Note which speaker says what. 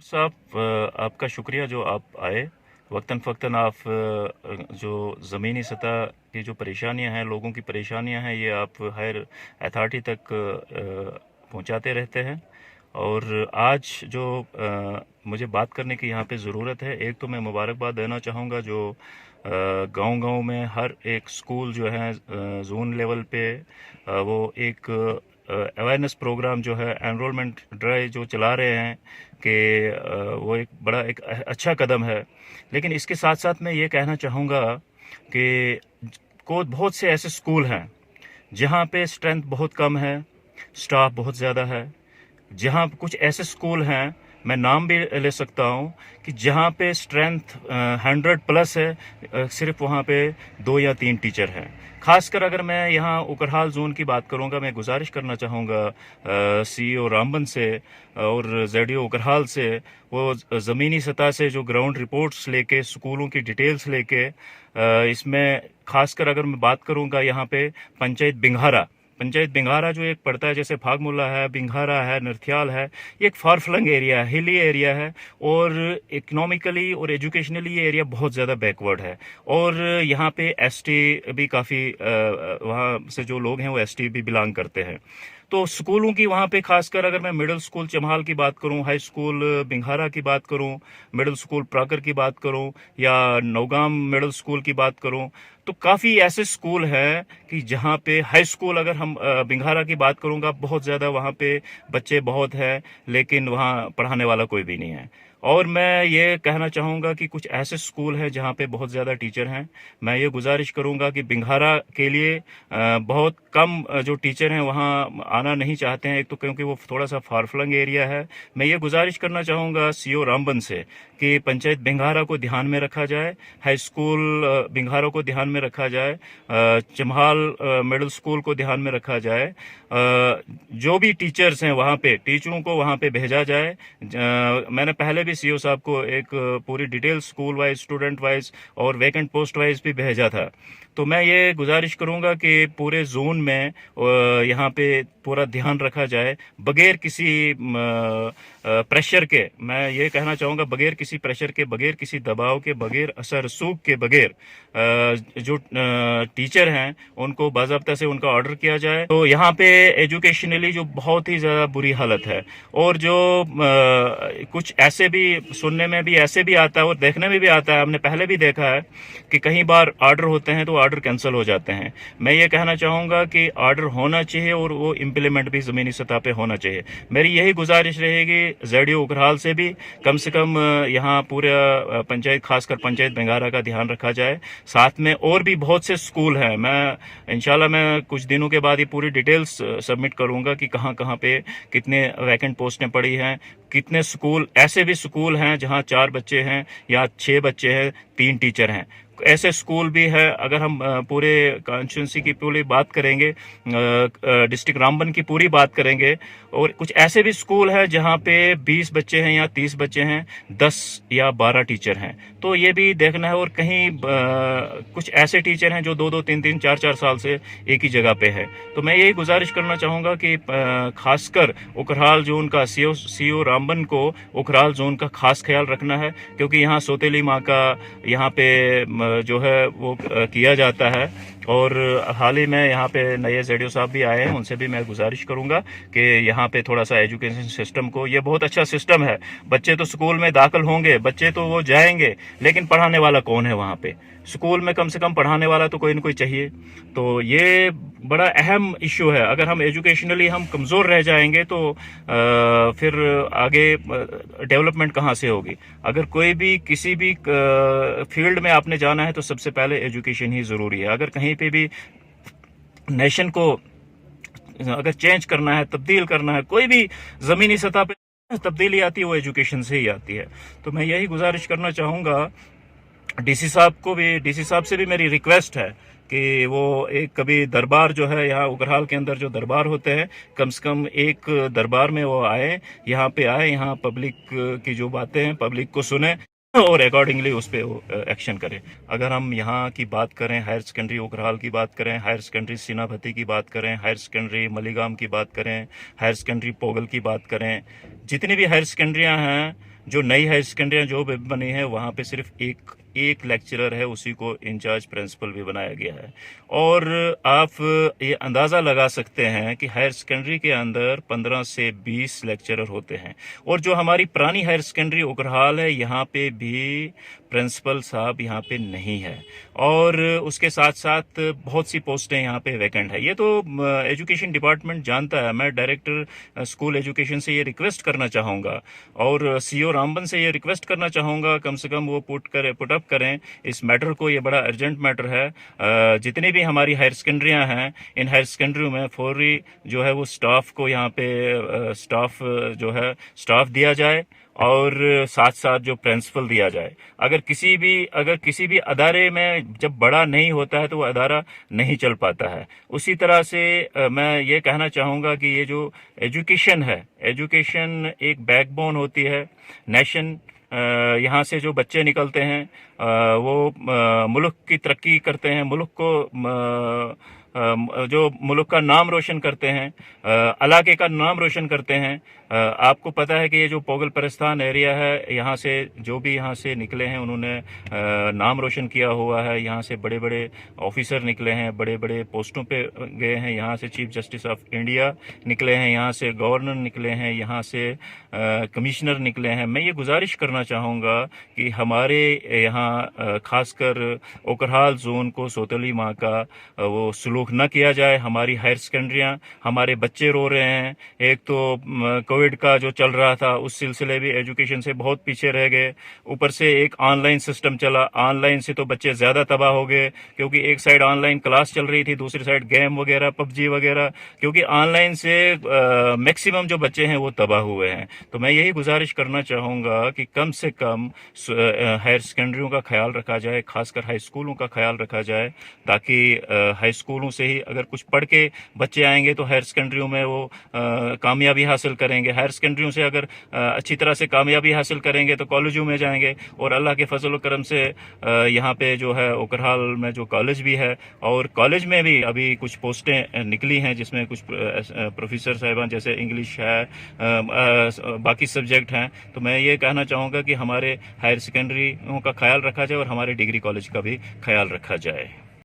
Speaker 1: साहब, आपका शुक्रिया जो आप आए। वक्तन फ़क्तन आप जो ज़मीनी सतह की जो परेशानियां हैं, लोगों की परेशानियां हैं, ये आप हायर अथॉरिटी तक पहुंचाते रहते हैं। और आज जो मुझे बात करने की यहाँ पे ज़रूरत है, एक तो मैं मुबारकबाद देना चाहूँगा जो गांव-गांव में हर एक स्कूल जो है जोन लेवल पे वो एक अवेयरनेस प्रोग्राम जो है, एनरोलमेंट ड्राइव जो चला रहे हैं कि वो एक बड़ा एक अच्छा कदम है। लेकिन इसके साथ साथ मैं ये कहना चाहूँगा कि को बहुत से ऐसे स्कूल हैं जहाँ पे स्ट्रेंथ बहुत कम है, स्टाफ बहुत ज़्यादा है। जहाँ कुछ ऐसे स्कूल हैं, मैं नाम भी ले सकता हूँ, कि जहाँ पे स्ट्रेंथ 100 प्लस है, सिर्फ वहाँ पे 2 या 3 टीचर हैं। खासकर अगर मैं यहाँ उकरहाल जोन की बात करूँगा, मैं गुजारिश करना चाहूँगा सीईओ रामबन से और जेडीओ उकरहाल से, वो ज़मीनी सतह से जो ग्राउंड रिपोर्ट्स लेके, स्कूलों की डिटेल्स लेके, इसमें खासकर अगर मैं बात करूँगा यहाँ पे पंचायत बिंगारा जो एक पड़ता है, जैसे फागमुल्ला है, बिंगारा है, नरथियाल है, ये एक फार फ्लंग एरिया है, हिली एरिया है, और इकोनॉमिकली और एजुकेशनली ये एरिया बहुत ज़्यादा बैकवर्ड है। और यहाँ पे एसटी भी काफ़ी, वहाँ से जो लोग हैं वो एसटी भी बिलोंग करते हैं। तो स्कूलों की वहाँ पे खासकर अगर मैं मिडिल स्कूल चमहाल की बात करूँ, हाई स्कूल बिंगारा की बात करूँ, मिडिल स्कूल प्राकर की बात करूँ, या नौगाम मिडिल स्कूल की बात करूँ, तो काफ़ी ऐसे स्कूल हैं कि जहाँ पे हाई स्कूल, अगर हम बिंगारा की बात करूँगा, बहुत ज़्यादा वहाँ पे बच्चे बहुत हैं, लेकिन वहाँ पढ़ाने वाला कोई भी नहीं है। और मैं ये कहना चाहूँगा कि कुछ ऐसे स्कूल हैं जहाँ पे बहुत ज़्यादा टीचर हैं। मैं ये गुजारिश करूँगा कि बिंगारा के लिए बहुत कम जो टीचर हैं वहाँ आना नहीं चाहते हैं, एक तो क्योंकि वो थोड़ा सा फारफ्लंग एरिया है। मैं ये गुजारिश करना चाहूँगा सीईओ रामबन से कि पंचायत बिंगारा को ध्यान में रखा जाए, हाई स्कूल बिंगारा को ध्यान में रखा जाए, चमहाल मिडिल स्कूल को ध्यान में रखा जाए, जो भी टीचर्स हैं वहाँ पे, टीचरों को वहाँ पे भेजा जाए। मैंने पहले भी सीईओ साहब को एक पूरी detail school wise, student wise और वैकेंट पोस्ट वाइज भी भेजा था। तो मैं ये गुजारिश करूँगा कि पूरे जोन में यहाँ पे पूरा ध्यान रखा जाए, बगैर किसी प्रेशर के। मैं ये कहना चाहूँगा, बगैर किसी प्रेशर के, बगैर किसी दबाव के, बगैर असर रसूख के, बगैर जो टीचर हैं उनको बाज़ाब्ता से उनका ऑर्डर किया जाए। तो यहाँ पे एजुकेशनली जो बहुत ही ज़्यादा बुरी हालत है, और जो कुछ ऐसे भी सुनने में भी ऐसे भी आता है और देखने में भी आता है, हमने पहले भी देखा है कि कई बार ऑर्डर होते हैं तो ऑर्डर कैंसिल हो जाते हैं। मैं ये कहना चाहूँगा कि ऑर्डर होना चाहिए और वो इम्प्लीमेंट भी ज़मीनी सतह पे होना चाहिए। मेरी यही गुजारिश रहेगी जेडीओ उकरहाल से भी, कम से कम यहाँ पूरे पंचायत, खासकर पंचायत बेंगारा का ध्यान रखा जाए। साथ में और भी बहुत से स्कूल हैं, मैं इंशाल्लाह मैं कुछ दिनों के बाद ये पूरी डिटेल्स सबमिट करूँगा कि कहाँ कहाँ पे कितने वैकेंट पोस्टें पड़ी हैं, कितने स्कूल, ऐसे भी स्कूल हैं जहाँ 4 बच्चे हैं या 6 बच्चे हैं, 3 टीचर हैं। ऐसे स्कूल भी है। अगर हम पूरे कॉन्स्टिट्यूंसी की पूरी बात करेंगे, डिस्ट्रिक्ट रामबन की पूरी बात करेंगे, और कुछ ऐसे भी स्कूल है जहाँ पे 20 बच्चे हैं या 30 बच्चे हैं, 10 या 12 टीचर हैं। तो ये भी देखना है। और कहीं कुछ ऐसे टीचर हैं जो 2-2, 3-3, 4-4 साल से एक ही जगह पे है। तो मैं यही गुजारिश करना चाहूँगा कि खासकर उकरहाल जोन का सीईओ रामबन को उकरहाल जोन का खास ख्याल रखना है, क्योंकि यहाँ सौतेली माँ का यहाँ पे जो है वो किया जाता है। और हाल ही में यहाँ पे नए जेडीओ साहब भी आए हैं, उनसे भी मैं गुजारिश करूँगा कि यहाँ पे थोड़ा सा एजुकेशन सिस्टम को, ये बहुत अच्छा सिस्टम है, बच्चे तो स्कूल में दाखिल होंगे, बच्चे तो वो जाएंगे, लेकिन पढ़ाने वाला कौन है वहाँ पे? स्कूल में कम से कम पढ़ाने वाला तो कोई ना कोई चाहिए। तो ये बड़ा अहम इशू है। अगर हम एजुकेशनली हम कमज़ोर रह जाएंगे तो फिर आगे डेवलपमेंट कहाँ से होगी? अगर कोई भी किसी भी फील्ड में आपने जाना है तो सबसे पहले एजुकेशन ही ज़रूरी है। अगर कहीं पे भी नेशन को अगर चेंज करना है, तब्दील करना है, कोई भी ज़मीनी सतह पे तब्दीली आती है, वो एजुकेशन से ही आती है। तो मैं यही गुजारिश करना चाहूँगा डीसी साहब को भी, डीसी साहब से भी मेरी रिक्वेस्ट है कि वो एक कभी दरबार जो है यहाँ उकरहाल के अंदर जो दरबार होते हैं, कम से कम एक दरबार में वो आए, यहाँ पे आए, यहाँ पब्लिक की जो बातें हैं पब्लिक को सुने और अकॉर्डिंगली उस पर वो एक्शन करें। अगर हम यहाँ की बात करें, हायर सेकेंडरी उकरहाल की बात करें, हायर सेकेंडरी सीनाभती की बात करें, हायर सेकेंडरी मलीगाम की बात करें, हायर सेकेंडरी पोगल की बात करें, जितनी भी हायर सेकेंडरियाँ हैं जो नई हायर सेकेंडरियाँ जो भी बनी है वहाँ पे सिर्फ एक लेक्चरर है, उसी को इंचार्ज प्रिंसिपल भी बनाया गया है। और आप ये अंदाज़ा लगा सकते हैं कि हायर सेकेंडरी के अंदर 15 से 20 लेक्चरर होते हैं। और जो हमारी पुरानी हायर सेकेंडरी उग्रहाल है, यहाँ पे भी प्रिंसिपल साहब यहाँ पे नहीं है, और उसके साथ साथ बहुत सी पोस्टें यहाँ पे वैकेंट है। ये तो एजुकेशन डिपार्टमेंट जानता है। मैं डायरेक्टर स्कूल एजुकेशन से ये रिक्वेस्ट करना चाहूँगा, और सीओ रामबन से ये रिक्वेस्ट करना चाहूँगा, कम से कम वो पुट अप करें इस मैटर को। ये बड़ा अर्जेंट मैटर है। जितनी भी हमारी हायर सेकेंडरियाँ हैं, इन हायर सेकेंडरी में फौरी जो है वो स्टाफ को यहाँ पे स्टाफ दिया जाए, और साथ साथ जो प्रिंसिपल दिया जाए। अगर किसी भी अदारे में जब बड़ा नहीं होता है तो वो अदारा नहीं चल पाता है। उसी तरह से मैं ये कहना चाहूँगा कि ये जो एजुकेशन है, एजुकेशन एक बैकबोन होती है नेशन। यहाँ से जो बच्चे निकलते हैं वो मुल्क की तरक्की करते हैं, मुल्क को जो मुल्क का नाम रोशन करते हैं, इलाके का नाम रोशन करते हैं। आपको पता है कि ये जो पोगल परस्तान एरिया है, यहाँ से जो भी यहाँ से निकले हैं उन्होंने नाम रोशन किया हुआ है। यहाँ से बड़े बड़े ऑफिसर निकले हैं, बड़े बड़े पोस्टों पे गए हैं। यहाँ से चीफ जस्टिस ऑफ इंडिया निकले हैं, यहाँ से गवर्नर निकले हैं, यहाँ से कमिश्नर निकले हैं। मैं ये गुजारिश करना चाहूँगा कि हमारे यहाँ खासकर ओकरहाल जोन को सोतली माँ का वो सलूक न किया जाए। हमारी हायर सेकेंडरियाँ, हमारे बच्चे रो रहे हैं। एक तो कोविड का जो चल रहा था उस सिलसिले भी एजुकेशन से बहुत पीछे रह गए। ऊपर से एक ऑनलाइन सिस्टम चला, ऑनलाइन से तो बच्चे ज़्यादा तबाह हो गए, क्योंकि एक साइड ऑनलाइन क्लास चल रही थी, दूसरी साइड गेम वगैरह, पबजी वगैरह, क्योंकि ऑनलाइन से मैक्सिमम जो बच्चे हैं वो तबाह हुए हैं। तो मैं यही गुजारिश करना चाहूँगा कि कम से कम हायर सेकेंडरियों का ख्याल रखा जाए, खासकर हाई स्कूलों का ख्याल रखा जाए, ताकि हाई स्कूलों से ही अगर कुछ पढ़ के बच्चे आएंगे तो हायर सेकेंडरियों में वो कामयाबी हासिल करेंगे। हायर सेकेंडरियों से अगर अच्छी तरह से कामयाबी हासिल करेंगे तो कॉलेजों में जाएंगे, और अल्लाह के फजल करम से यहाँ पे जो है ओकरहाल में जो कॉलेज भी है, और कॉलेज में भी अभी कुछ पोस्टें निकली हैं जिसमें कुछ प्रोफेसर साहिबान जैसे इंग्लिश है, बाकी सब्जेक्ट हैं। तो मैं ये कहना चाहूँगा कि हमारे हायर सेकेंडरियों का ख्याल रखा जाए और हमारे डिग्री कॉलेज का भी ख्याल रखा जाए।